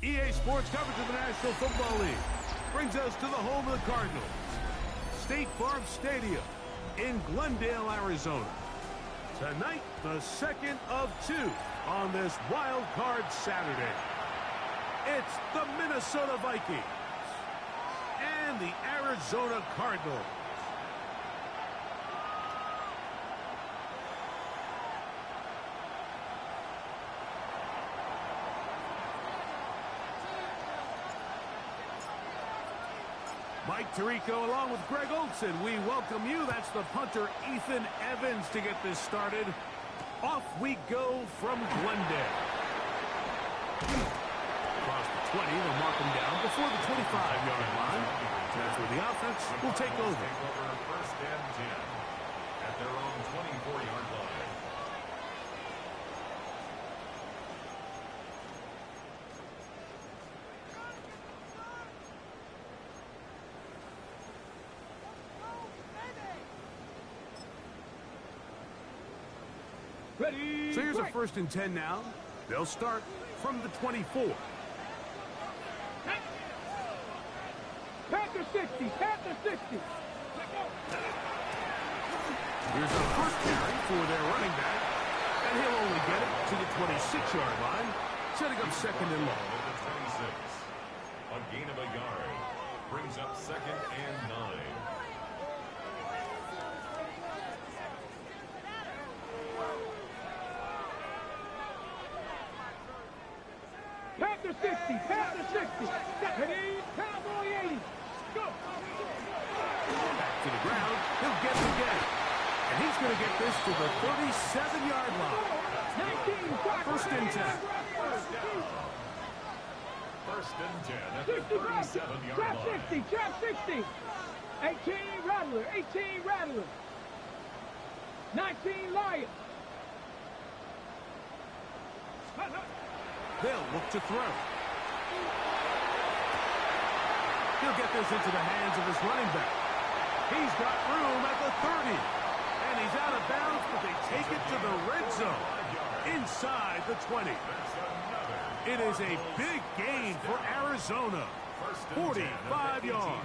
EA Sports coverage of the National Football League brings us to the home of the Cardinals, State Farm Stadium in Glendale, Arizona. Tonight, the second of two on this wild card Saturday. It's the Minnesota Vikings and the Arizona Cardinals. Mike Tirico along with Greg Olson. We welcome you. That's the punter, Ethan Evans, to get this started. Off we go from Glendale. Across the 20, they'll mark him down before the 25-yard line. That's where the offense will take over. First and 10 at their own 24-yard line. Ready, so here's a first and 10 now. They'll start from the 24. Panther 60, Panther 60. Here's a first carry for their running back, and he'll only get it to the 26-yard line, setting up second and long. A gain of a yard brings up second and 9. Panther 60, Panther 60. Ready, Cowboy 80. Go. Back to the ground. He'll get it again. And he's going to get this to the 37-yard line. 19, first and 10. First and 10 at the 37-yard line. Trap 60. 18, Rattler. 18, Rattler. 19, Lion. They'll look to throw. He'll get this into the hands of his running back. He's got room at the 30. And he's out of bounds, but they take it to the red zone. Inside the 20. It is a big gain for Arizona. 45 yards.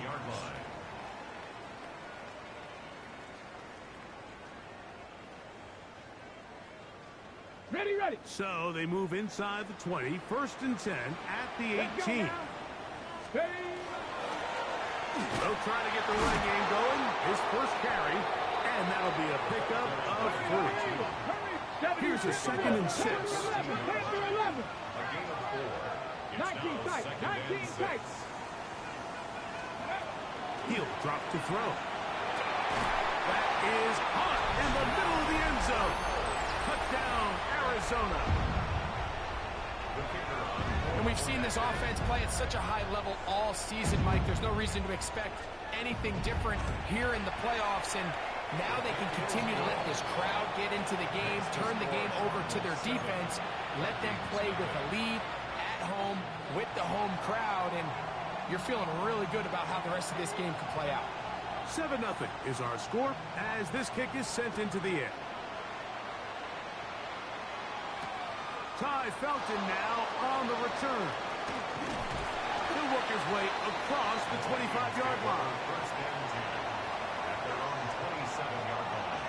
Ready, ready. So they move inside the 20, first and 10 at the 18. They'll try to get the running game going. His first carry, and that'll be a pickup of 4. Here's a second and 6. 19 tight, 19 tight. He'll drop to throw. That is caught in the middle of the end zone. Touchdown, Arizona. And we've seen this offense play at such a high level all season, Mike. There's no reason to expect anything different here in the playoffs. And now they can continue to let this crowd get into the game, turn the game over to their defense, let them play with a lead at home with the home crowd. And you're feeling really good about how the rest of this game could play out. 7-0 is our score as this kick is sent into the air. Ty Felton now on the return. He'll work his way across the 25-yard line. First and 10 at their own 27-yard line.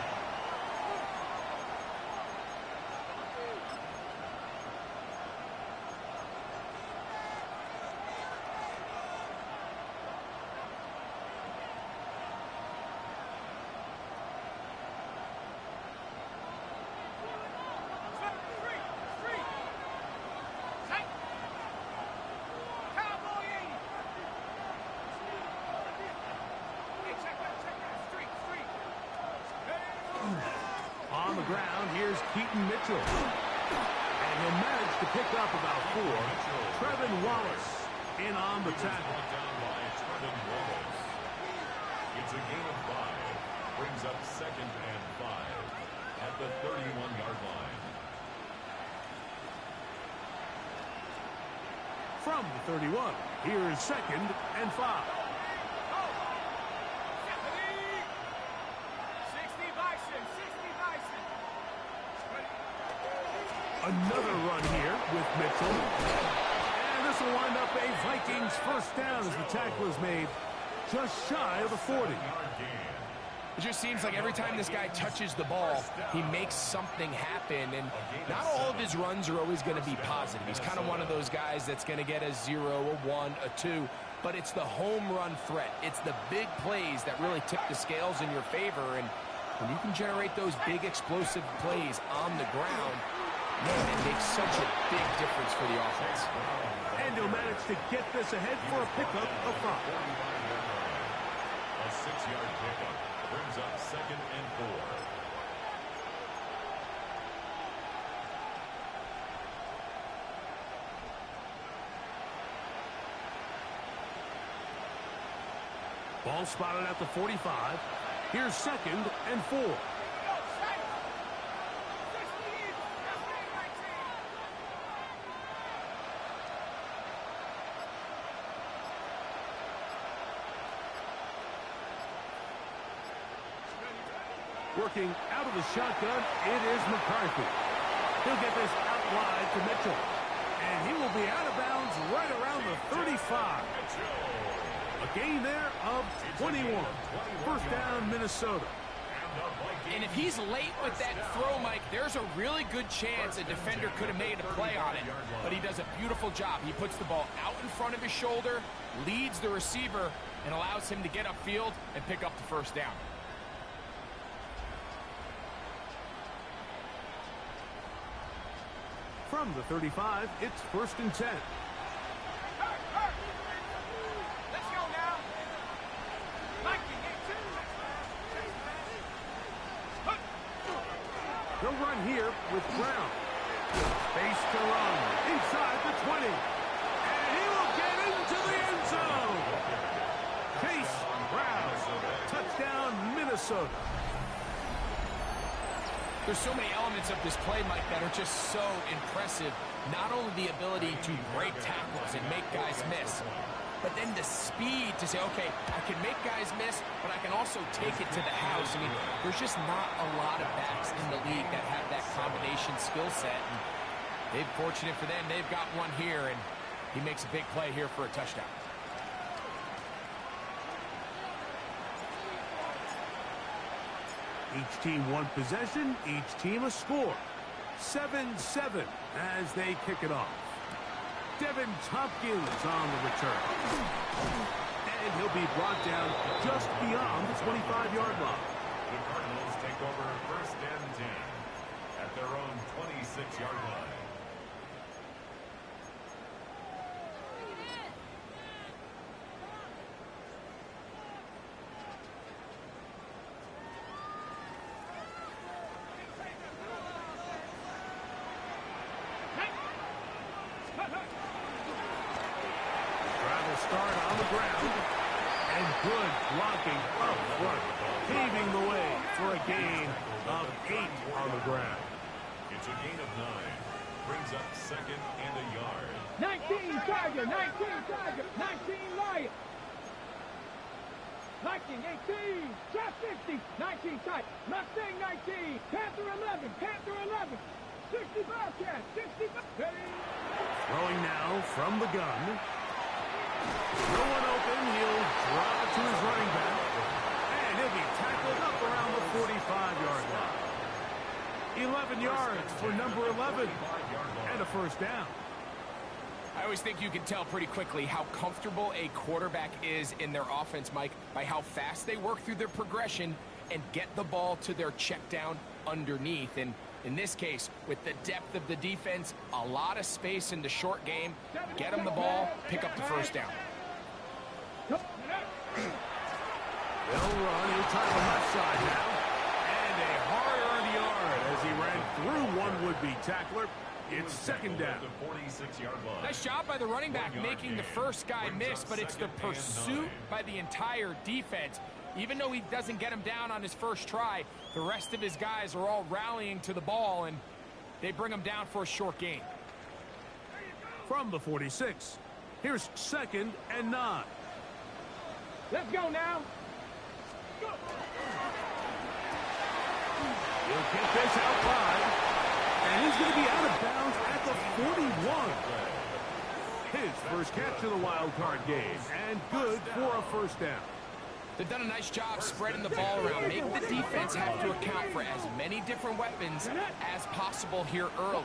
On the ground, here's Keaton Mitchell. And he'll manage to pick up about 4. Trevin Wallace in on the tackle. It's a gain of 5. Brings up second and 5 at the 31-yard line. From the 31, here's second and 5. Another run here with Mitchell. And this will wind up a Vikings first down as the tackle is made just shy of the 40. It just seems like every time this guy touches the ball, he makes something happen, and not all of his runs are always going to be positive. He's kind of one of those guys that's going to get a 0, a 1, a 2, but it's the home run threat. It's the big plays that really tip the scales in your favor, and when you can generate those big explosive plays on the ground, man, it makes such a big difference for the offense. And he'll manage to get this ahead for a pickup of 5. A 6-yard pickup brings up 2nd and 4. Ball spotted at the 45. Here's 2nd and 4. Working out of the shotgun, it is McCarthy. He'll get this out wide to Mitchell. And he will be out of bounds right around the 35. A gain there of 21. First down, Minnesota. And if he's late with that throw, Mike, there's a really good chance a defender could have made a play on it. But he does a beautiful job. He puts the ball out in front of his shoulder, leads the receiver, and allows him to get upfield and pick up the first down. From the 35, it's 1st and 10. Let's go now. He'll run here with Brown. Face to run inside the 20. And he will get into the end zone. Chase Brown. Touchdown, Minnesota. There's so many elements of this play, Mike, that are just so impressive. Not only the ability to break tackles and make guys miss, but then the speed to say, okay, I can make guys miss, but I can also take it to the house. I mean, there's just not a lot of backs in the league that have that combination skill set. And they're fortunate for them. They've got one here, and he makes a big play here for a touchdown. Each team one possession, each team a score. 7-7 as they kick it off. Devin Tompkins on the return. And he'll be brought down just beyond the 25-yard line. The Cardinals take over 1st and 10 at their own 26-yard line. Start on the ground, and good blocking up front, paving the way for a gain of 8 on the ground. It's a gain of 9. Brings up 2nd and a yard. 19 Tiger, 19 Tiger, 19 Lion. Viking 18, Shot 50, 19 Tiger, Mustang 19, Panther 11, Panther 11, 60 Bobcat, 60 Ready. Throwing now from the gun. No one open, he'll drop it to his running back, and he'll be tackled up around the 45-yard line. 11 yards for number 11, and a first down. I always think you can tell pretty quickly how comfortable a quarterback is in their offense, Mike, by how fast they work through their progression and get the ball to their check down underneath. And in this case, with the depth of the defense, a lot of space in the short game, get them the ball, pick up the first down. They'll run, he'll try the left side now, and a hard-earned yard as he ran through one would-be tackler. It's 2nd down. Nice job by the running back making the first guy miss, but it's the pursuit by the entire defense. Even though he doesn't get him down on his first try, the rest of his guys are all rallying to the ball, and they bring him down for a short gain. From the 46, here's 2nd and 9. Let's go now. Go. He'll get this out wide, and he's going to be out of bounds stretch of the wild card game, and good for a first down. They've done a nice job spreading the ball around. Make the defense have to account for as many different weapons as possible here early.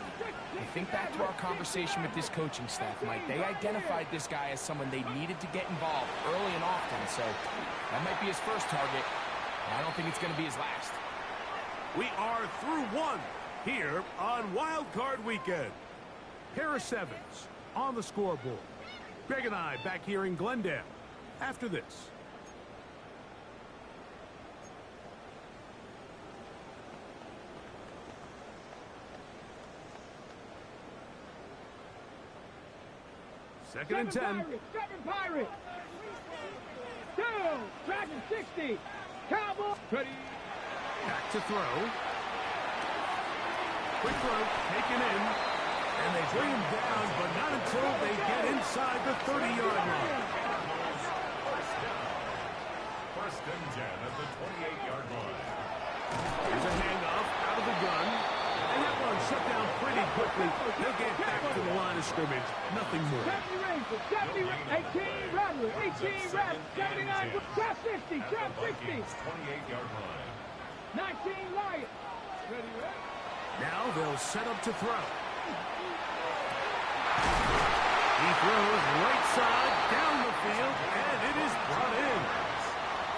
I think back to our conversation with this coaching staff, Mike. They identified this guy as someone they needed to get involved early and often, so that might be his first target. I don't think it's going to be his last. We are through one here on Wild Card Weekend. Pair of sevens on the scoreboard. Greg and I back here in Glendale after this. Second and 10. Seven Pirates. 2. Dragon 60. Cowboy. Ready. Back to throw. Quick throw, taken in. And they bring him down, but not until they get inside the 30-yard line. First and 10 at the 28-yard line. Here's a handoff out of the gun. And that one shut down pretty quickly. They'll get back to the line of scrimmage. Nothing more. 70 Rangers, 18 Rattlers, 18 Rattlers, 79, trap 50, trap 60. 28-yard line. 19 Lions. Ready, ready. Now they'll set up to throw. He throws right side down the field, and it is brought in.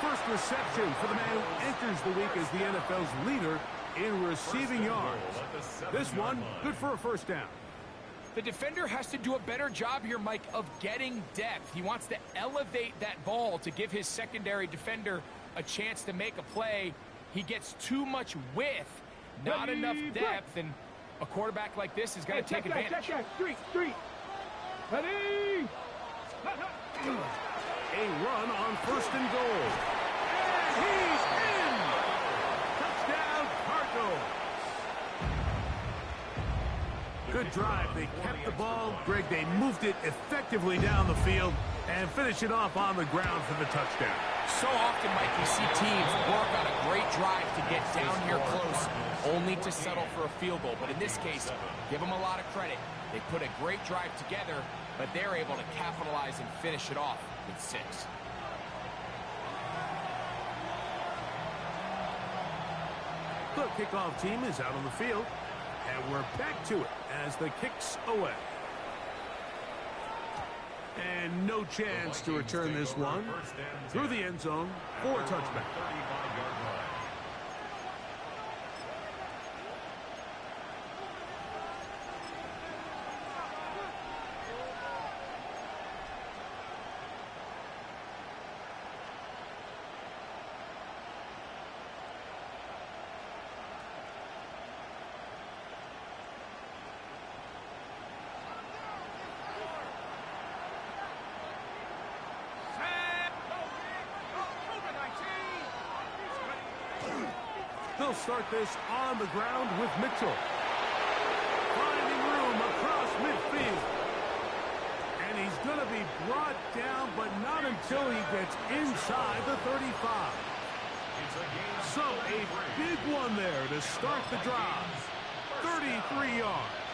First reception for the man who enters the week as the NFL's leader in receiving yards. This one, good for a first down. The defender has to do a better job here, Mike, of getting depth. He wants to elevate that ball to give his secondary defender a chance to make a play. He gets too much width, not enough depth, and a quarterback like this is going to take advantage. Check that, street. Ready. A run on first and goal. And he's in! Touchdown, Cardinals! Good drive. They kept the ball. Greg, they moved it effectively down the field and finish it off on the ground for the touchdown. So often, Mike, you see teams work on a great drive to get down here close, only to settle for a field goal. But in this case, give them a lot of credit. They put a great drive together, but they're able to capitalize and finish it off with 6. The kickoff team is out on the field, and we're back to it as the kick's away. And no chance to return this one through the end zone for a touchback. 35-yard line. They'll start this on the ground with Mitchell. Finding room across midfield. And he's going to be brought down, but not until he gets inside the 35. So a big one there to start the drive. 33 yards.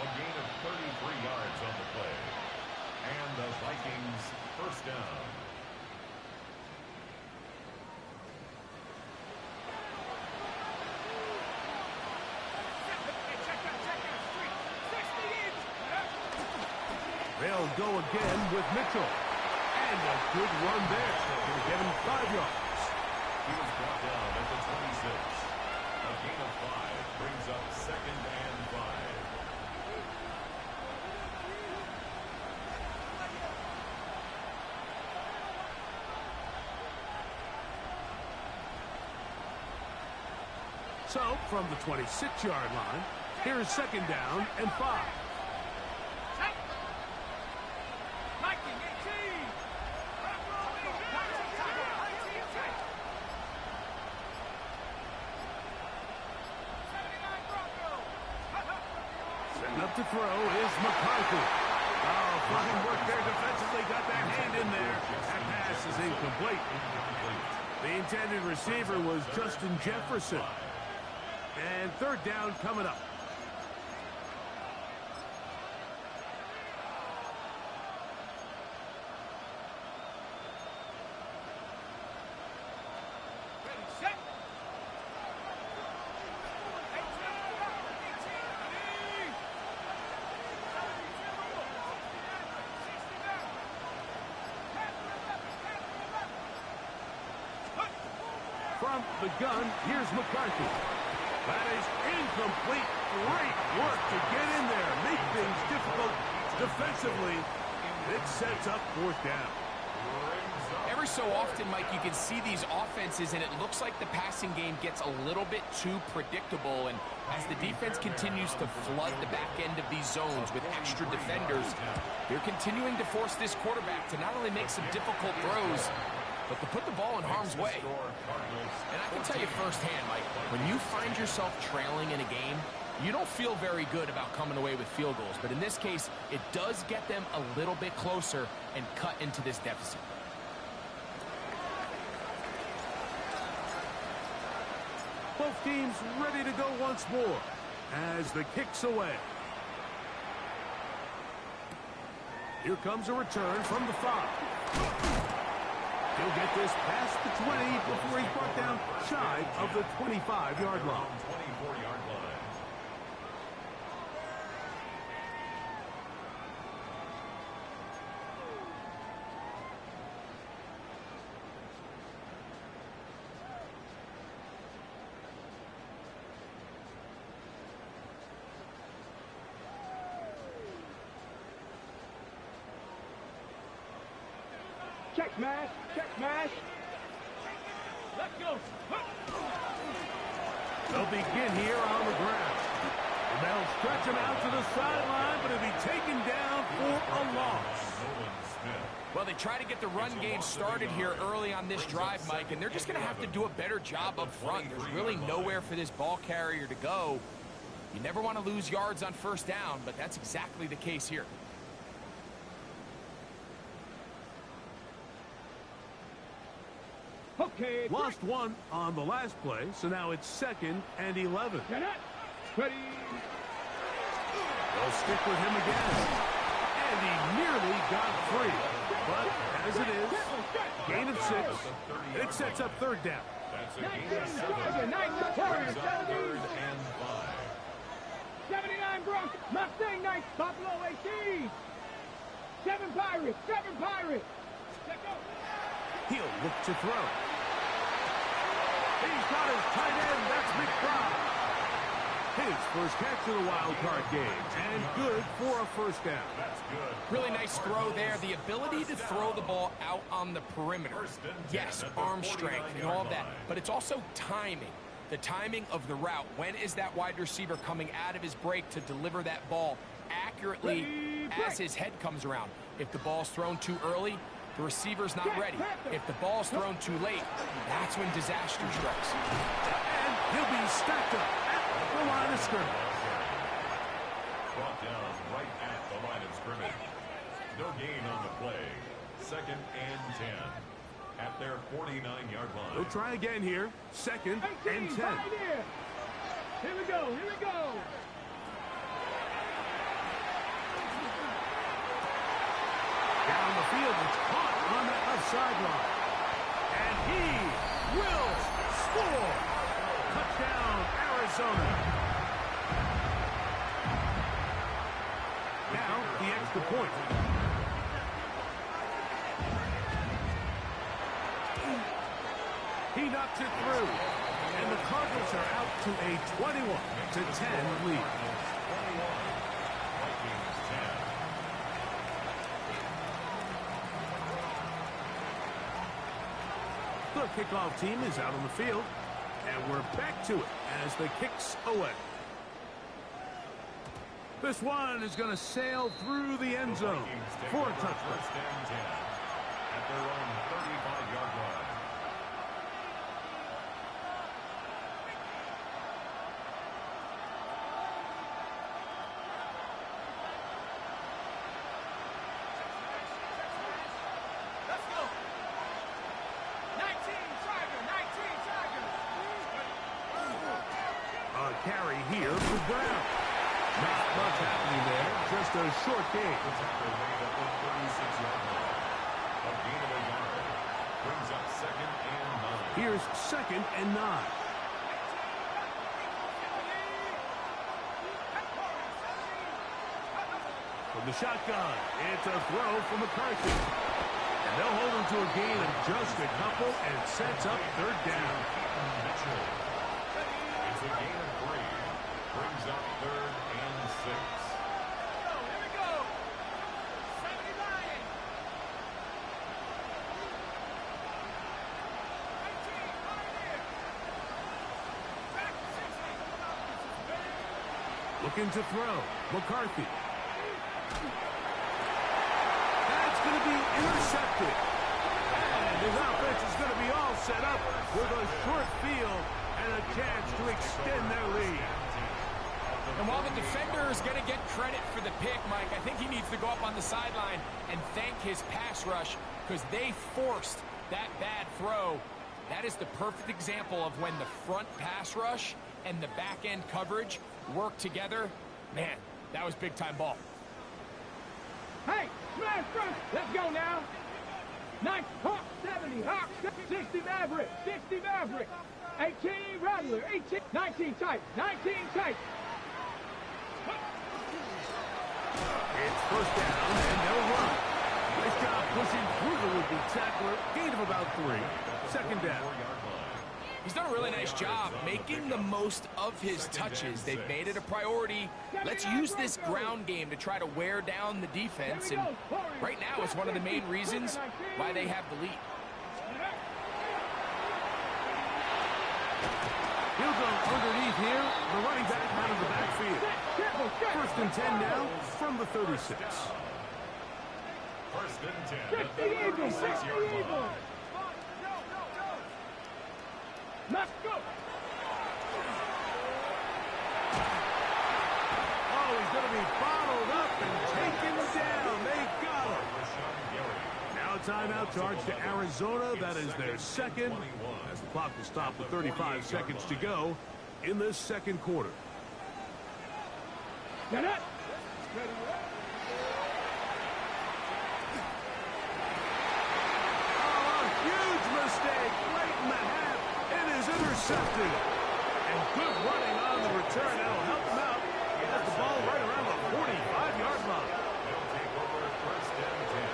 A gain of 33 yards on the play. And the Vikings first down. They'll go again with Mitchell. And a good run there. Going to get him 5 yards. He was brought down at the 26. A gain of 5 brings up 2nd and 5. So, from the 26-yard line, here is 2nd down and 5. Setting up to throw is McCarthy. Oh, fine work there defensively. Got that hand in there. That pass is incomplete. The intended receiver was Justin Jefferson. And 3rd down coming up. From the gun, here's McCarthy. That is incomplete. Great work to get in there. Make things difficult defensively. It sets up fourth down. Every so often, Mike, you can see these offenses, and it looks like the passing game gets a little bit too predictable. And as the defense continues to flood the back end of these zones with extra defenders, they're continuing to force this quarterback to not only make some difficult throws, but to put the ball in harm's way. And I can tell you firsthand, Mike, when you find yourself trailing in a game, you don't feel very good about coming away with field goals. But in this case, it does get them a little bit closer and cut into this deficit. Both teams ready to go once more as the kick's away. Here comes a return from the 5. He'll get this past the 20 before he's brought down shy of the 25-yard line. 24-yard line. Check smash, check smash. Let's go. They'll begin here on the ground. They'll stretch him out to the sideline, but he'll be taken down for a loss. Well, they try to get the run game started here early on this drive, Mike, and they're just going to have to do a better job up front. There's really nowhere for this ball carrier to go. You never want to lose yards on first down, but that's exactly the case here. Okay. Lost one on the last play, so now it's 2nd and 11. Get it. Ready. They'll stick with him again. And he nearly got free. But as it is, gain of 6. It sets up 3rd down. That's a gain of 7. 3rd and 5. 79 Bronx. Mustang Knights. Buffalo 18. 7 Pirates. 7 Pirates. Let's go. He'll look to throw. He's got his tight end. That's McBride. His first catch of the wild card game. And good for a first down. That's good. Really nice throw there. The ability to throw the ball out on the perimeter. Yes, arm strength and all of that. But it's also timing. The timing of the route. When is that wide receiver coming out of his break to deliver that ball accurately as his head comes around? If the ball's thrown too early, the receiver's not ready. If the ball's thrown too late, that's when disaster strikes. And he'll be stacked up at the line of scrimmage. Brought down right at the line of scrimmage. No gain on the play. 2nd and 10. At their 49-yard line. They'll try again here. 2nd and 10. Here we go. Here we go. Down the field, it's caught on that left sideline. And he will score. Touchdown, Arizona. Now, the extra point. He knocks it through. And the Cardinals are out to a 21-10 lead. The kickoff team is out on the field, and we're back to it as the kick's away. This one is going to sail through the end zone for a touchdown. 1st and 10 at their own 35-yard line. Carry here for Brown. Not much happening there, just a short game. A gain of a yard. Brings up 2nd and 9. Here's 2nd and 9. From the shotgun, it's a throw from McCarthy. And they'll hold him to a gain of just a couple and sets up third down. Mitchell. It's a gain of 3. Brings up 3rd and 6. Looking to throw. McCarthy. That's going to be intercepted. And his offense is going to be all set up with a short field and a chance to extend their lead. And while the defender is going to get credit for the pick, Mike, I think he needs to go up on the sideline and thank his pass rush because they forced that bad throw. That is the perfect example of when the front pass rush and the back-end coverage work together. Man, that was big-time ball. Hey, smash first. Let's go now. Nice Hawk 70, Hawk 60 Maverick, 60 Maverick, 18 Rattler, 18, 19 tight, 19 tight. It's first down and they'll run. Nice job pushing through the would-be tackler. Gain of about 3. Second down. He's done a really nice job making the most of his touches. They've made it a priority. Let's use this ground game to try to wear down the defense. And right now, it's one of the main reasons why they have the lead. He'll go underneath here. The running back out of the backfield. First and 10 now from the 36. First and 10. 60 Eagles. Let's go. Oh, he's going to be bottled up and taken down. They got him. Now a timeout charge to Arizona. That is their second. As the clock will stop with 35 seconds to go in this second quarter. Get it. Oh, a huge mistake late in the half. It is intercepted. And good running on the return. That'll help him out. He has the ball right around the 45-yard line. They'll take over first and 10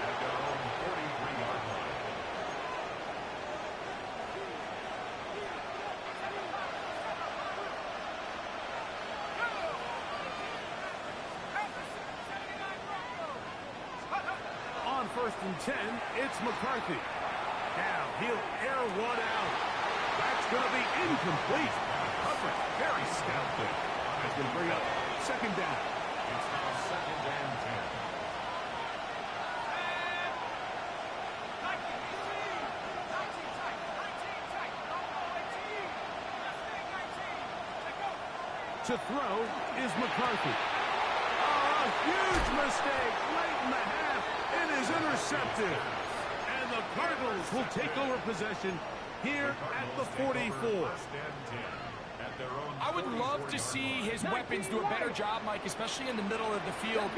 at their own 43-yard line. On first and 10, it's McCarthy. Now he'll air one out. That's going to be incomplete. Coverage very stout there. That's going to bring up second down. It's now second and 10. To throw is McCarthy. Oh, a huge mistake late in the half. It is intercepted. And the Cardinals will take over possession here at the 44. I would love to see his weapons do a better job, Mike, especially in the middle of the field,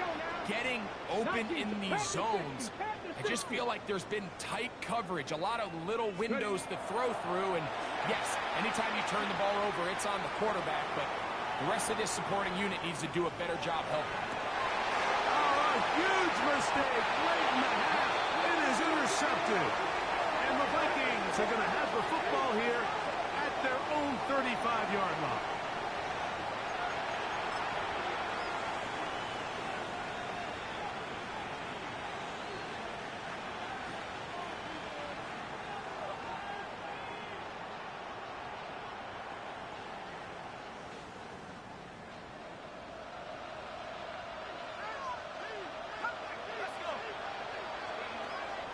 getting open in these zones. I just feel like there's been tight coverage, a lot of little windows to throw through, and yes, anytime you turn the ball over, it's on the quarterback, but the rest of this supporting unit needs to do a better job helping. Oh, a huge mistake late in the half. It is intercepted. And the Vikings are going to have the football here at their own 35-yard line.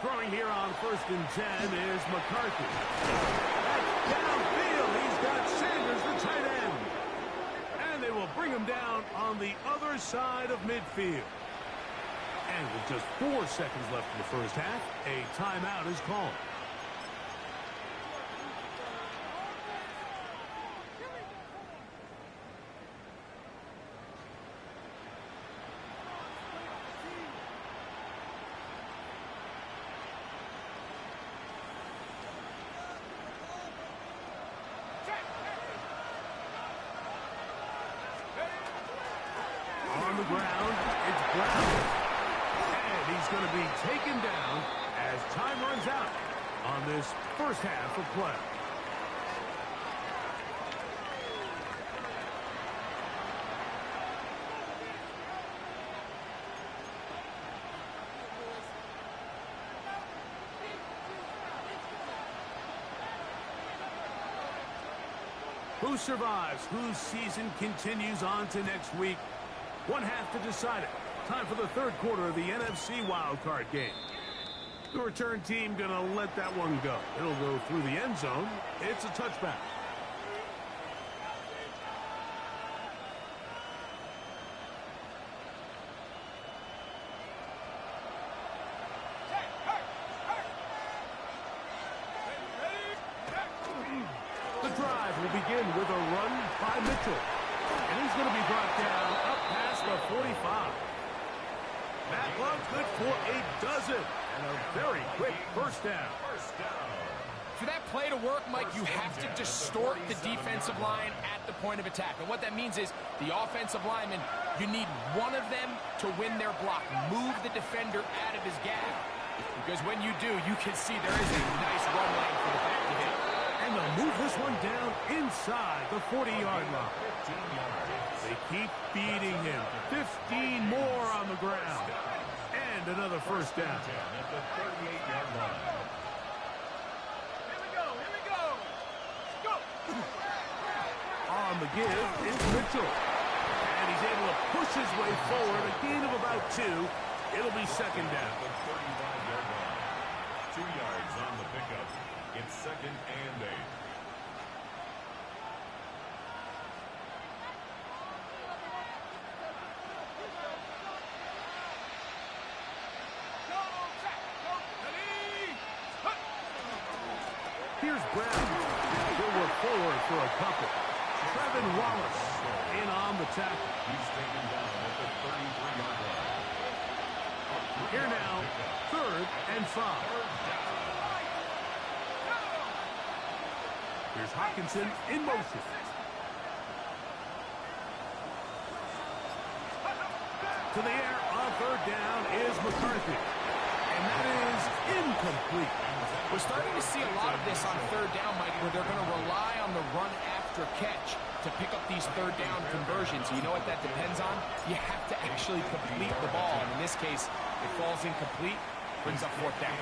Throwing here on first and 10 is McCarthy. That's downfield. He's got Sanders, the tight end. And they will bring him down on the other side of midfield. And with just 4 seconds left in the first half, a timeout is called. On the ground, it's Brown. And he's going to be taken down as time runs out on this first half of play. Who survives? Whose season continues on to next week? One half to decide it. Time for the third quarter of the NFC wildcard game. The return team going to let that one go. It'll go through the end zone. It's a touchback. The drive will begin with a run by Mitchell. And he's going to be brought down up past the 45. That one's good for a dozen. And a very quick first down. For that play to work, Mike, you have to distort the defensive line at the point of attack. And what that means is the offensive lineman, you need one of them to win their block. Move the defender out of his gap. Because when you do, you can see there is a nice run lane for the back to hit. And they'll move this one down inside the 40-yard line. They keep beating him. 15 more on the ground. And another first down. At the 38-yard line. Here we go. Go. On the give is Mitchell. And he's able to push his way forward. A gain of about 2. It'll be second down. The 35-yard line. 2 yards on the pickup. It's second and 8. Here's Brown. He'll work forward for a couple. Trevin Wallace in on the tackle. He's taken down at the 33-yard line. Here now, 3rd and 5. Here's Hawkinson in motion. To the air on 3rd down is McCarthy. And that is incomplete. We're starting to see a lot of this on 3rd down, Mike, where they're going to rely on the run after catch to pick up these 3rd down conversions. You know what that depends on? You have to actually complete the ball. And in this case, it falls incomplete, brings up 4th down.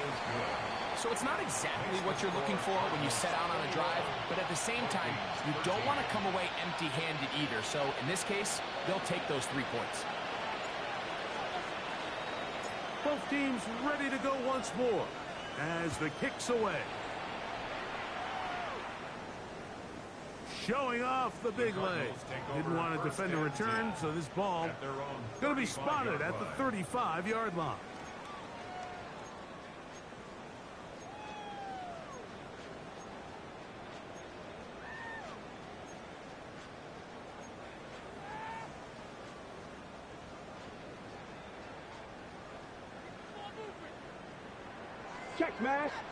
So it's not exactly what you're looking for when you set out on a drive, but at the same time, you don't want to come away empty-handed either. So in this case, they'll take those 3 points. Both teams ready to go once more as the kick's away. Showing off the big leg. Didn't want to defend a return, so this ball going to be spotted at the 35-yard line.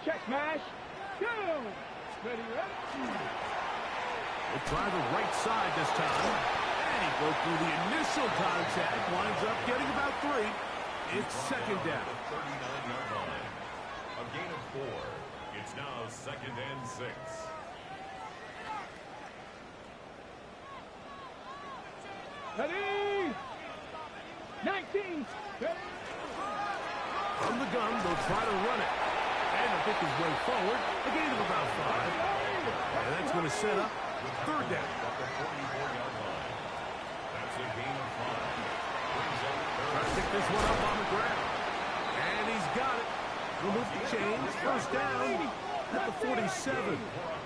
Check smash. Down. Ready. We'll try the right side this time. And he broke through the initial contact. Winds up getting about 3. It's second down. The 39-yard line. A gain of 4. It's now second and 6. Ready. 19. From the gun, they'll try to run it. And a pick his way forward. A gain of about 5. And that's going to set up 3rd down. At the 44-yard line. That's a gain of 5. Brings up Trying to pick this one up on the ground. And he's got it. He'll move the chains. First down at the 47.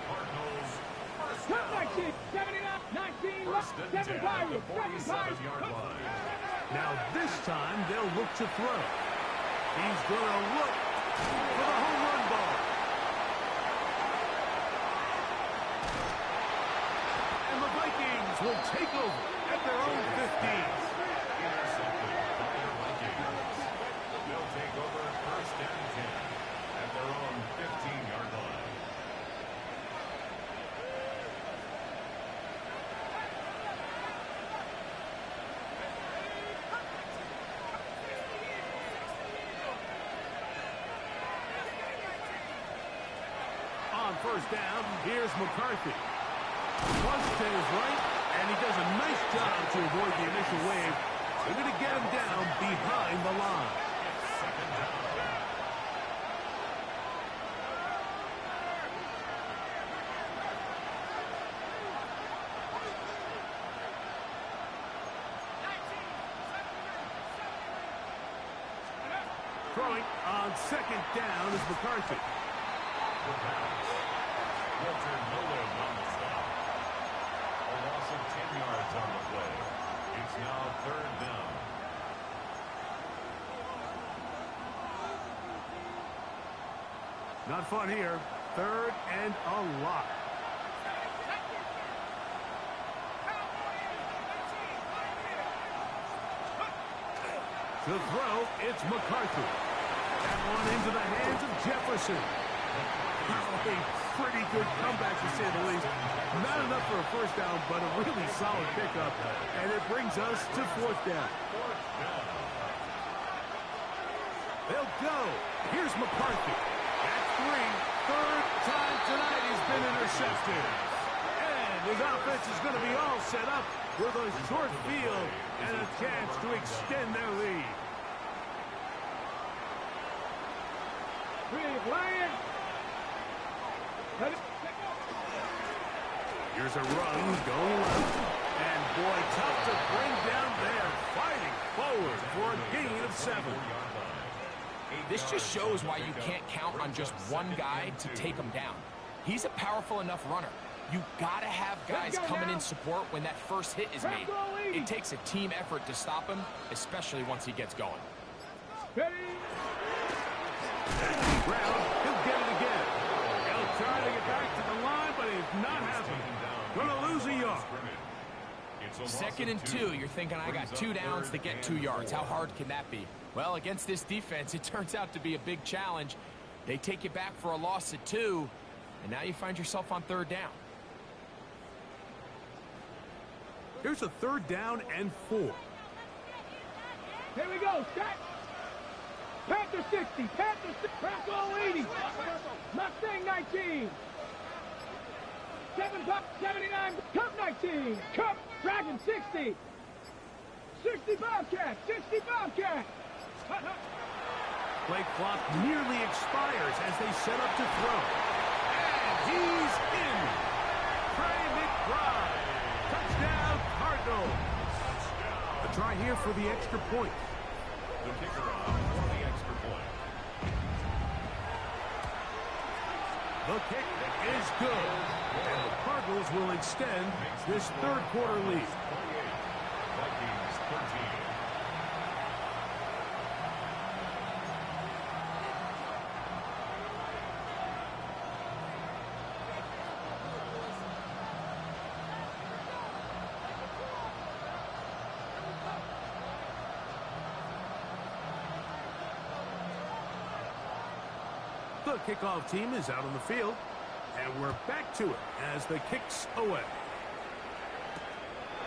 Cardinals. First down. 19. 79. 19. First and 10 at the 47-yard line. Now this time they'll look to throw. He's going to look for the home run ball. And the Vikings will take over at their own 15. Intercepted by the Vikings. They'll take over first and 10 at their own 15-yard line. first down. Here's McCarthy. Wants to his right, and he does a nice job to avoid the initial wave. They're going to get him down behind the line. Throwing on second down is McCarthy. Walter Nolan on the stop. A loss of 10 yards on the play. It's now third down. Not fun here. Third and a lot. To throw, it's McCarthy. That one into the hands of Jefferson. A pretty good comeback, to say the least. Not enough for a first down, but a really solid pickup. And it brings us to fourth down. They'll go. Here's McCarthy. At 3. Third time tonight he's been intercepted. And his offense is going to be all set up with a short field and a chance to extend their lead. Here's a run going left. And boy, tough to bring down there. Fighting forward for a gain of 7. This just shows why you can't count on just one guy to take him down. He's a powerful enough runner. You gotta have guys coming in support when that first hit is made. It takes a team effort to stop him, especially once he gets going. Brown, he'll get it again. He'll try to get back to the line, but it's not happening. Gonna lose a yard. 2nd and 2, you're thinking, I got 2 downs to get 2 yards. How hard can that be? Well, against this defense, it turns out to be a big challenge. They take you back for a loss at 2, and now you find yourself on 3rd down. Here's a 3rd down and 4. Here we go, Scott. Panther 60, Panther 60, Bronco 80, Mustang 19, 79, Cup 19, Cup Dragon 60, 60 Bobcat, 60 Bobcat. Play clock nearly expires as they set up to throw. And he's in. Trey McBride. Touchdown, Cardinals. A try here for the extra point. The kicker off for the extra point. The kick is good. And the Cardinals will extend this third quarter lead. 28. Vikings 13. The kickoff team is out on the field, and we're back to it as the kick's away.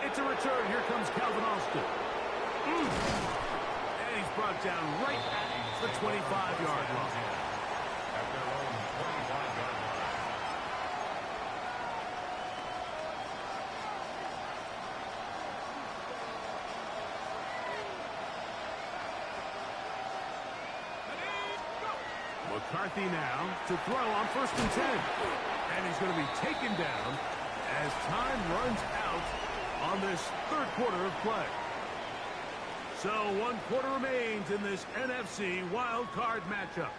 It's a return. Here comes Calvin Austin. And he's brought down right at the 25-yard line. At their own 25-yard line. McCarthy now to throw on 1st and 10. And he's going to be taken down as time runs out on this third quarter of play. So 1 quarter remains in this NFC wild card matchup.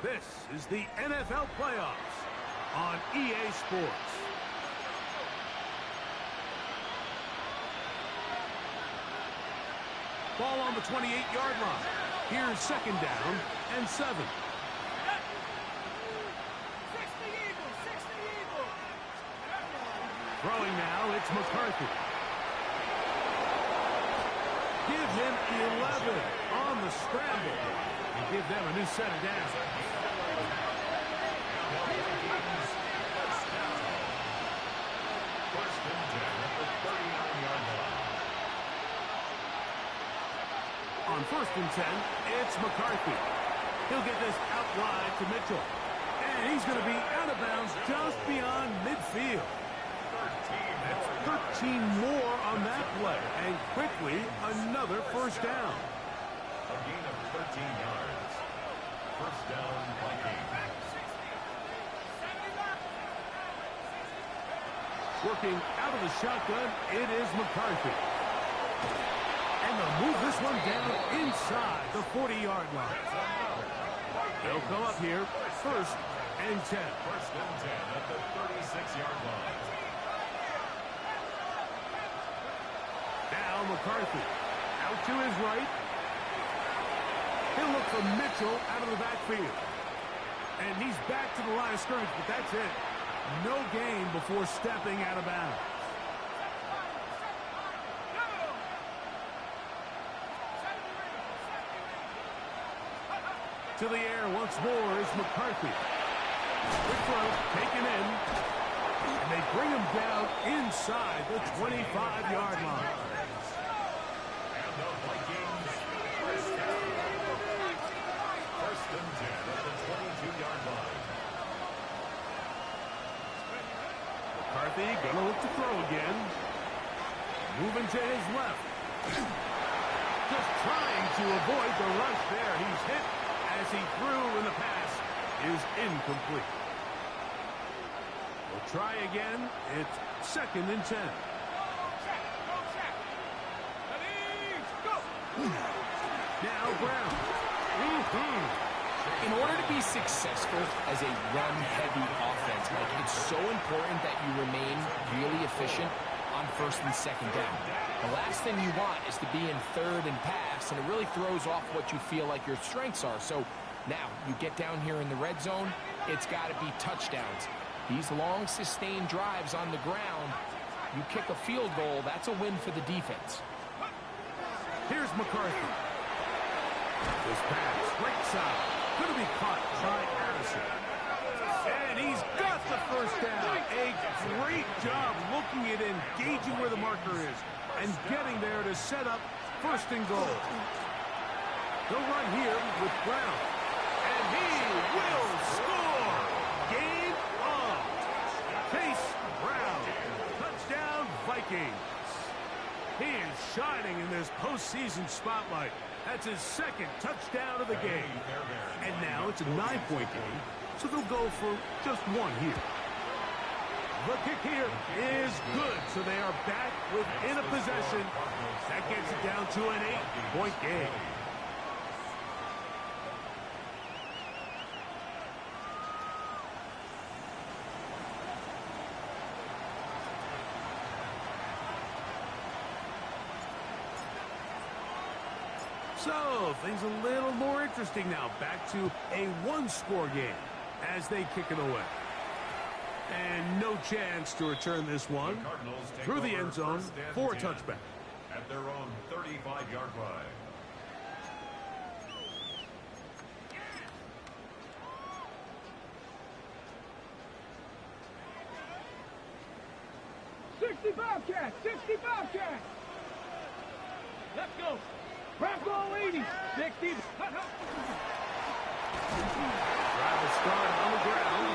This is the NFL playoffs on EA Sports. Ball on the 28-yard line. Here's 2nd down and 7. Throwing now, it's McCarthy. Give him 11 on the scramble. And give them a new set of downs. First and 10 at the 39-yard line. On 1st and 10, it's McCarthy. He'll get this out wide to Mitchell. And he's going to be out of bounds just beyond midfield. 13 more on that play. And quickly, another first down. A gain of 13 yards. First down, Vikings. Working out of the shotgun, it is McCarthy. And they'll move this one down inside the 40-yard line. They'll come up here, first and 10. First and 10 at the 36-yard line. Now McCarthy out to his right. He'll look for Mitchell out of the backfield. And he's back to the line of scrimmage, but that's it. No gain before stepping out of bounds. To the air once more is McCarthy. Quick throw, taken in. And they bring him down inside the 25-yard line. And the Vikings first down. First and 10 at the 22-yard line. McCarthy gonna look to throw again. Moving to his left. Just trying to avoid the rush there. He's hit as he threw, and the pass is incomplete. We'll try again. It's second and 10. Now Brown. In order to be successful as a run-heavy offense, Mike, it's so important that you remain really efficient on first and second down. The last thing you want is to be in third and pass, and it really throws off what you feel like your strengths are. So now you get down here in the red zone, it's got to be touchdowns. These long, sustained drives on the ground, you kick a field goal, that's a win for the defense. Here's McCarthy. This pass, right side. Going to be caught by Addison. And he's got the first down. A great job looking at engaging where the marker is and getting there to set up first and goal. They'll run here with Brown. And he will score. Game on. Chase Brown. Touchdown, Vikings. He is shining in this postseason spotlight. That's his second touchdown of the game. And now it's a 9-point game, so they'll go for just one here. The kick here is good, so they are back within a possession. That gets it down to an 8-point game. So, things a little more interesting now. Back to a one-score game as they kick it away. And no chance to return this one through the end zone for a touchback. At their own 35-yard line. Bobcat, 60 Bobcat. Let's go. Bronco 80, 60. Travis started on the ground.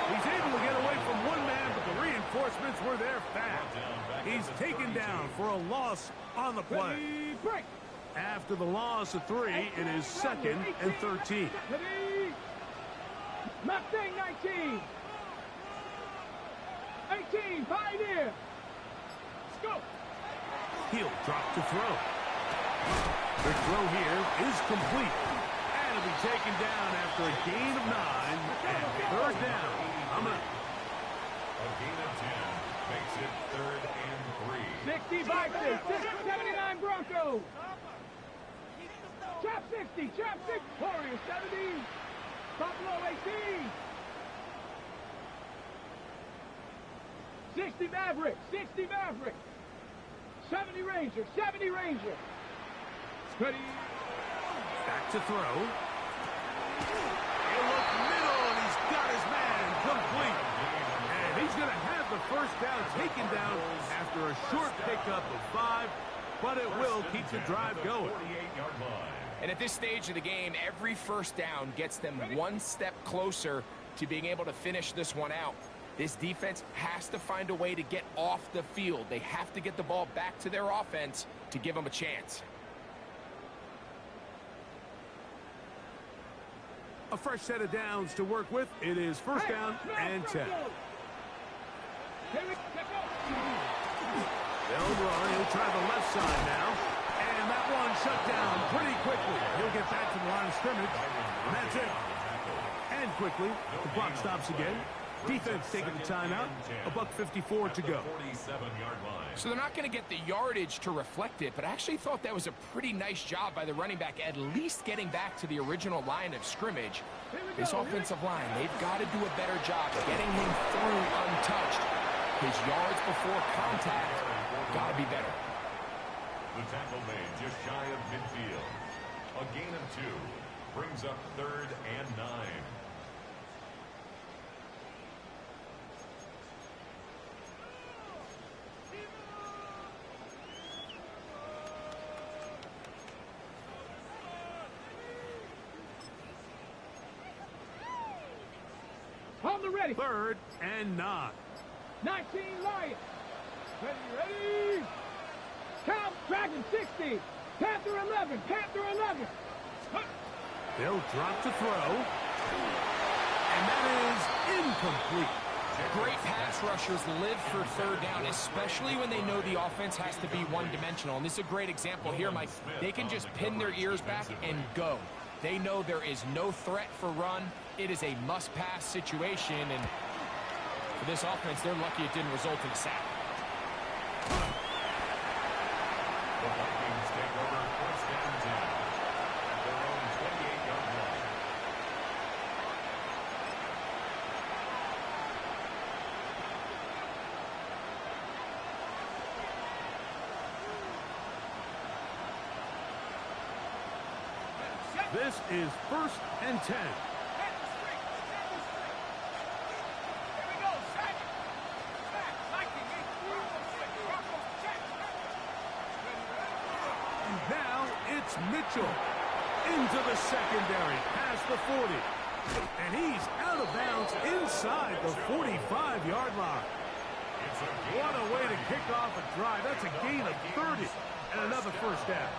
He's able to get away from one man, but the reinforcements were there fast. He's taken down for a loss on the play. After the loss of 3, it is second and 13. Mustang 19. 18, Pioneer. Let's go. He'll drop to throw. The throw here is complete. And it'll be taken down after a gain of 9 and third down. A gain of 10 makes it third and 3. 60 Vikings, 79 Broncos. Chop 60, chop 6. Warriors 70. Buffalo 18. 60 Maverick, 60 Maverick. 70 Ranger, 70 Ranger. Ready. Back to throw. He'll look middle, and he's got his man complete. And he's going to have the first down taken down after a short pickup of 5, but it will keep the drive going. 48-yard line. And at this stage of the game, every first down gets them one step closer to being able to finish this one out. This defense has to find a way to get off the field. They have to get the ball back to their offense to give them a chance. A fresh set of downs to work with. It is first down and 10. They'll run. He'll try the left side now. And that one shut down pretty quickly. He'll get back to the line of scrimmage. And that's it. And quickly, the clock stops again. Defense taking the timeout. $1:54 to go. So they're not going to get the yardage to reflect it, but I actually thought that was a pretty nice job by the running back, at least getting back to the original line of scrimmage. This offensive line, they've got to do a better job getting him through untouched. His yards before contact got to be better. The tackle made just shy of midfield. A gain of 2 brings up 3rd and 9. On the ready. 3rd and 9. 19 Lions. Ready. Count. Dragon 60. Panther 11. Panther 11. They'll drop to throw. And that is incomplete. Great pass rushers live for 3rd down, especially when they know the offense has to be one-dimensional. And this is a great example here, Mike. They can just pin their ears back and go. They know there is no threat for run. It is a must-pass situation, and for this offense, they're lucky it didn't result in a sack. The Vikings take over first down 10 at their own 28-yard line. This is 1st and 10. Now it's Mitchell into the secondary, past the 40. And he's out of bounds inside the 45-yard line. What a way to kick off a drive. That's a gain of 30 and another first down.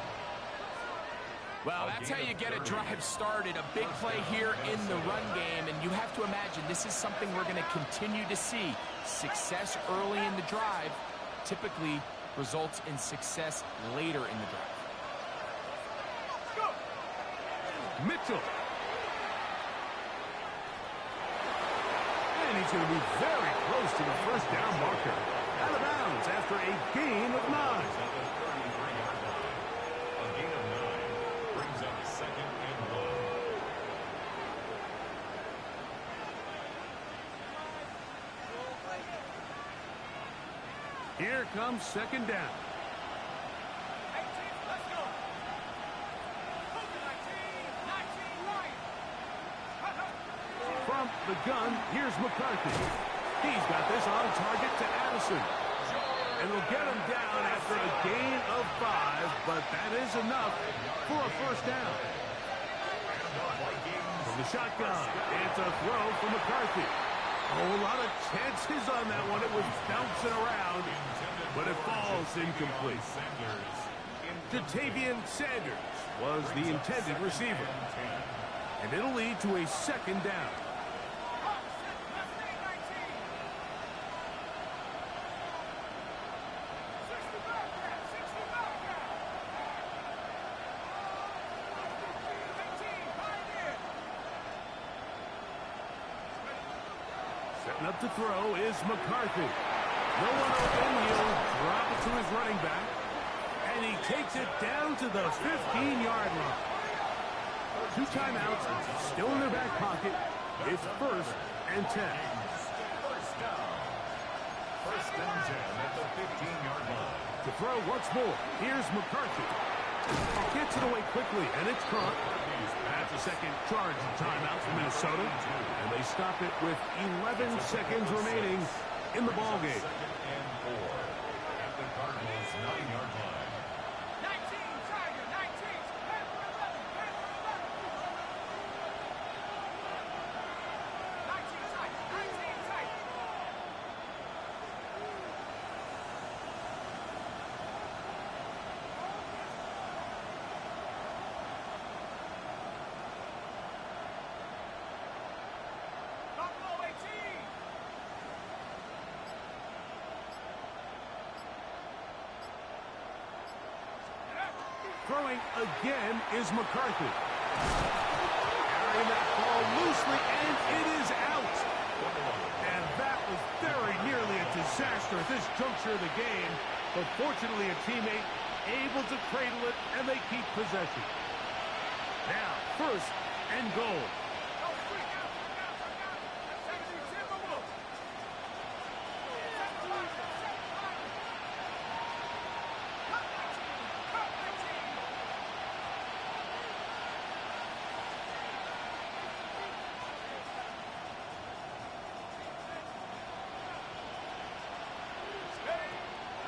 Well, that's how you get a drive started. A big play here in the run game, and you have to imagine this is something we're going to continue to see. Success early in the drive typically results in success later in the drive. Mitchell. And he's going to be very close to the first down marker. Out of bounds after a gain of 9. A gain of 9 brings up 2nd and 1. Here comes 2nd down. From the gun, here's McCarthy. He's got this on target to Addison. And will get him down after a gain of 5, but that is enough for a first down. From the shotgun, it's a throw from McCarthy. A whole lot of chances on that one. It was bouncing around, but it falls incomplete. Jatavian Sanders was the intended receiver. And it'll lead to a 2nd down. Setting up to throw is McCarthy. No one open. He'll drop it to his running back. And he takes it down to the 15-yard line. 2 timeouts still in their back pocket. It's 1st and 10. First and 10 at the 15-yard line. To throw once more. Here's McCarthy. Gets it away quickly, and it's caught. That's a second charge of timeout for Minnesota. And they stop it with 11 seconds remaining in the ballgame. 2nd and 4 at the Cardinals' 9-yard line. 19, Tiger, 19. Panther 11, Panther 11. 19, Throwing again is McCarthy. Carrying that ball loosely, and it is out. And that was very nearly a disaster at this juncture of the game. But fortunately, a teammate able to cradle it, and they keep possession. Now, first and goal.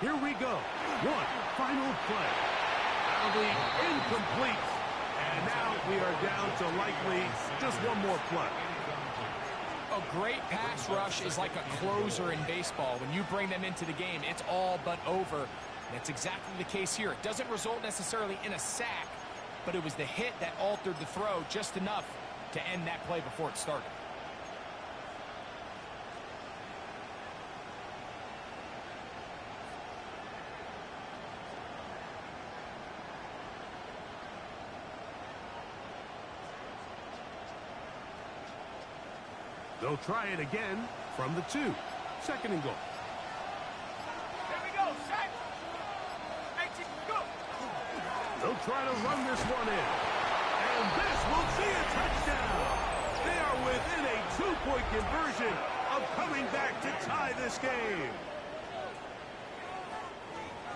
Here we go. One final play. That'll be incomplete. And now we are down to likely just one more play. A great pass rush is like a closer in baseball. When you bring them into the game, it's all but over. That's exactly the case here. It doesn't result necessarily in a sack, but it was the hit that altered the throw just enough to end that play before it started. They'll try it again from the 2. Second and goal. Here we go, set. Go. They'll try to run this one in. And this will see a touchdown. They are within a 2-point conversion of coming back to tie this game.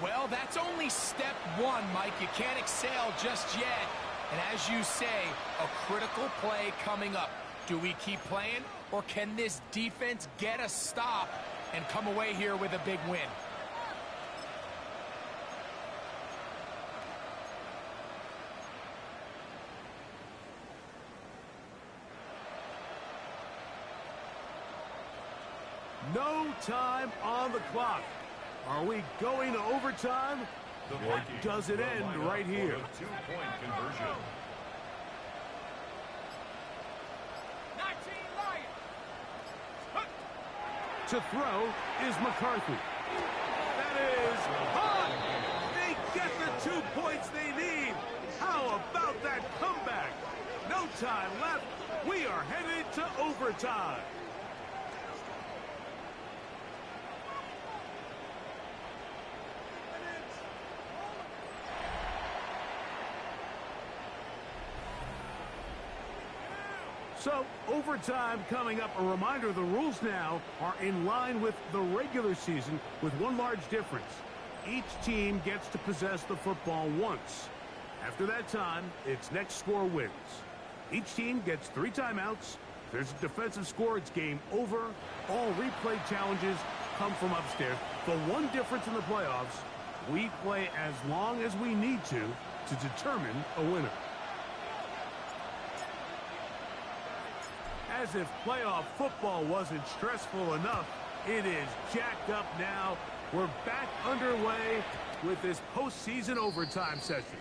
Well, that's only step one, Mike. You can't excel just yet. And as you say, a critical play coming up. Do we keep playing, or can this defense get a stop and come away here with a big win? No time on the clock. Are we going to overtime, or does it end right here? 2-point conversion. To throw is McCarthy. That is hot. They get the 2 points they need. How about that comeback? No time left. We are headed to overtime. So, overtime coming up. A reminder, the rules now are in line with the regular season with one large difference. Each team gets to possess the football once. After that time, its next score wins. Each team gets 3 timeouts. If there's a defensive score, it's game over. All replay challenges come from upstairs. The one difference in the playoffs, we play as long as we need to determine a winner. As if playoff football wasn't stressful enough, it is jacked up now. We're back underway with this postseason overtime session.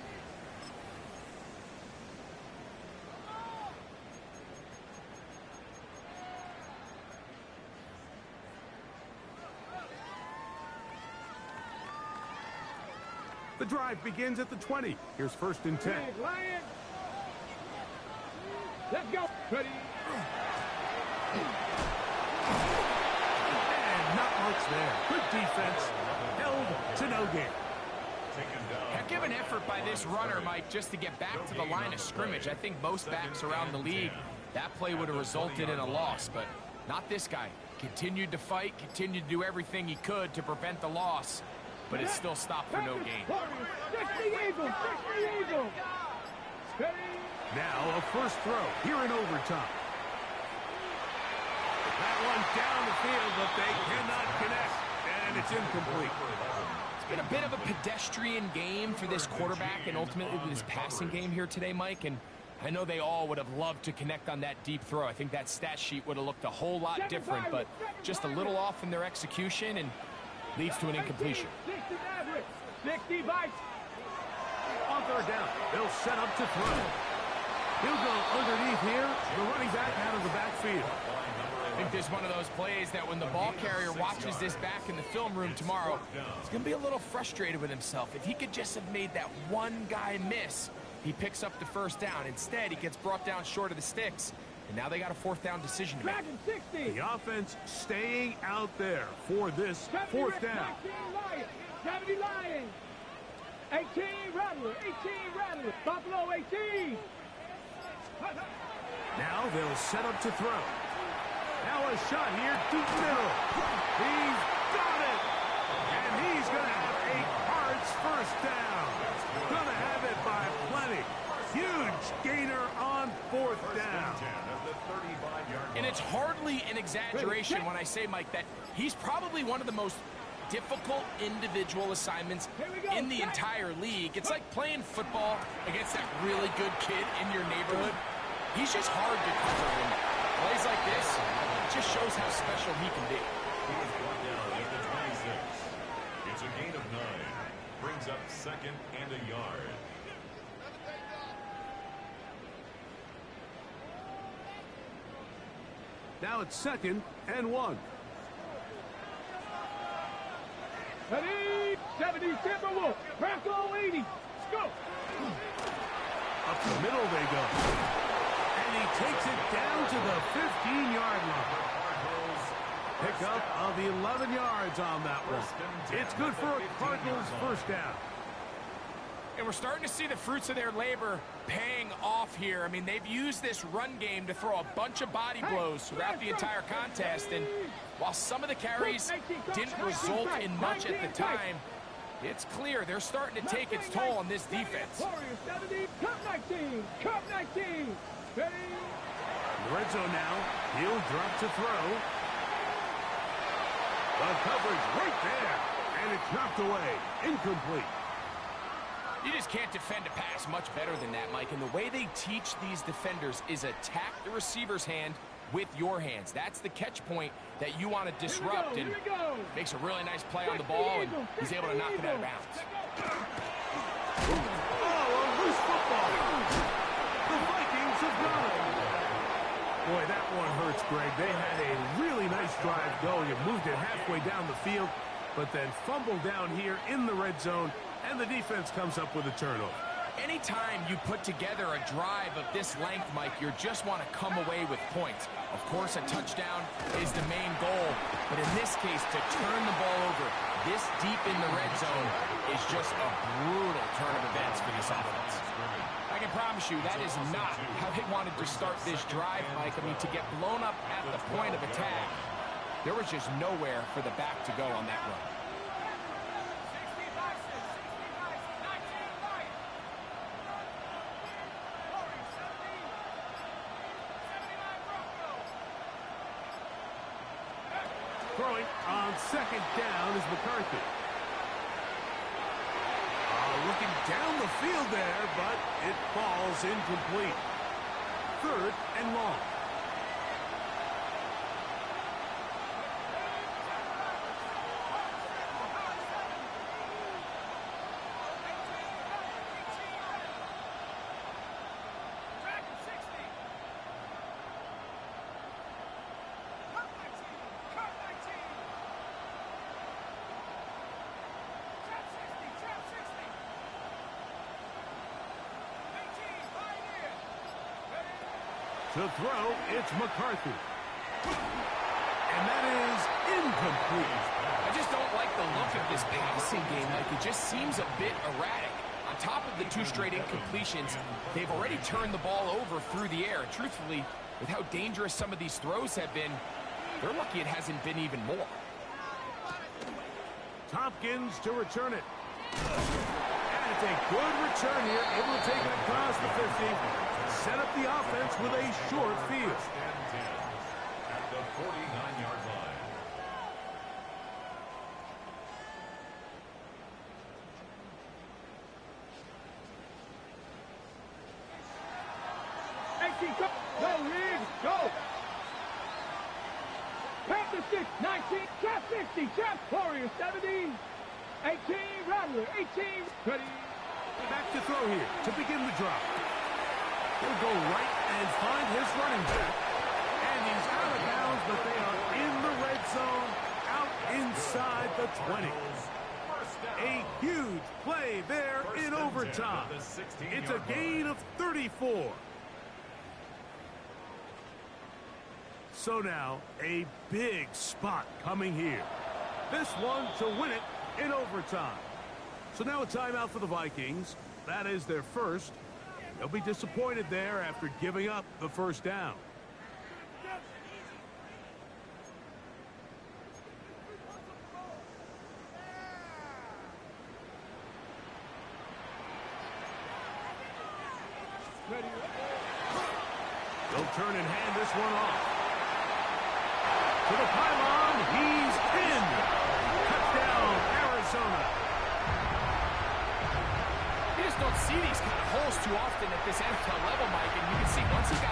The drive begins at the 20. Here's first and 10. Lions. Let's go. Ready. And not much there. Good defense. Held to no gain. Heck of an effort by this runner, Mike, just to get back to the line of scrimmage. I think most backs around the league, that play would have resulted in a loss, but not this guy. Continued to fight, continued to do everything he could to prevent the loss, but it still stopped for no gain. 60 Eagles, 60 Eagles. Steady. Now a first throw here in overtime. That one down the field, but they cannot connect, and it's incomplete. It's been a bit of a pedestrian game for this quarterback and ultimately this passing game here today, Mike, and I know they all would have loved to connect on that deep throw. I think that stat sheet would have looked a whole lot different, but just a little off in their execution and leads to an incompletion. 60 Maverick, 60 Vikes. On third down, they'll set up to throw. He'll go underneath here. The running back out of the backfield. I think there's one of those plays that when the ball carrier watches this back in the film room tomorrow, he's going to be a little frustrated with himself. If he could just have made that one guy miss, he picks up the first down. Instead, he gets brought down short of the sticks, and now they got a fourth down decision to make. The offense staying out there for this fourth down. 70 Lions. 18 Rattler. 18 Rattler. Buffalo 18. Now they'll set up to throw. Now a shot here deep middle. He's got it. And he's going to have a Cards first down. Going to have it by plenty. Huge gainer on fourth down. And it's hardly an exaggeration when I say, Mike, that he's probably one of the most difficult individual assignments in the entire league. It's like playing football against that really good kid in your neighborhood. He's just hard to cover. And plays like this, it just shows how special he can be. He was brought down at the 26. It's a gain of 9. Brings up second and a yard. Now it's 2nd and 1. 70 Timberwolves. Bronco 80. Let's go. Up the middle they go. And he takes it down to the 15-yard line. Pickup of 11 yards on that one. It's good for a Cardinals first down. And we're starting to see the fruits of their labor paying off here. I mean, they've used this run game to throw a bunch of body blows throughout the entire contest. And while some of the carries didn't result in much at the time, it's clear they're starting to take its toll on this defense. Warriors 70. Cup 19. Cup 19. Ready? Lorenzo now. He'll drop to throw. The coverage right there. And it's knocked away. Incomplete. You just can't defend a pass much better than that, Mike. And the way they teach these defenders is attack the receiver's hand with your hands. That's the catch point that you want to disrupt. And makes a really nice play on the ball, and he's able to knock it out of bounds. Oh, a loose football. The Vikings have got it. Boy, that one hurts, Greg. They had a really nice drive going and moved it halfway down the field, but then fumbled down here in the red zone. And the defense comes up with a turnover. Anytime you put together a drive of this length, Mike, you just want to come away with points. Of course, a touchdown is the main goal. But in this case, to turn the ball over this deep in the red zone is just a brutal turn of events for this offense. I can promise you that is not how they wanted to start this drive, Mike. I mean, to get blown up at the point of attack, there was just nowhere for the back to go on that run. Throwing on 2nd down is McCarthy. Looking down the field there, but it falls incomplete. 3rd and long. To throw, it's McCarthy. And that is incomplete. I just don't like the look of this passing game. Like, it just seems a bit erratic. On top of the 2 straight incompletions, they've already turned the ball over through the air. Truthfully, with how dangerous some of these throws have been, they're lucky it hasn't been even more. Tompkins to return it. And it's a good return here. Able to take it across the 50. Set up the offense with a short field. At the 49-yard line. Go, Reed, go! Count the 6, 19, trap 60, trap Warriors 70, 18, Rattler, 18, ready. Back to throw here to begin the drop. He'll go right and find his running back. And he's out of bounds, but they are in the red zone, out inside the 20. A huge play there in overtime. It's a gain of 34. So now, a big spot coming here. This one to win it in overtime. So now a timeout for the Vikings. That is their first. They'll be disappointed there after giving up the first down. They'll turn and hand this one off. To the pylon, he's in. Touchdown, Arizona. You just don't see these kind of holes too often at this NFL level, Mike, and you can see once he got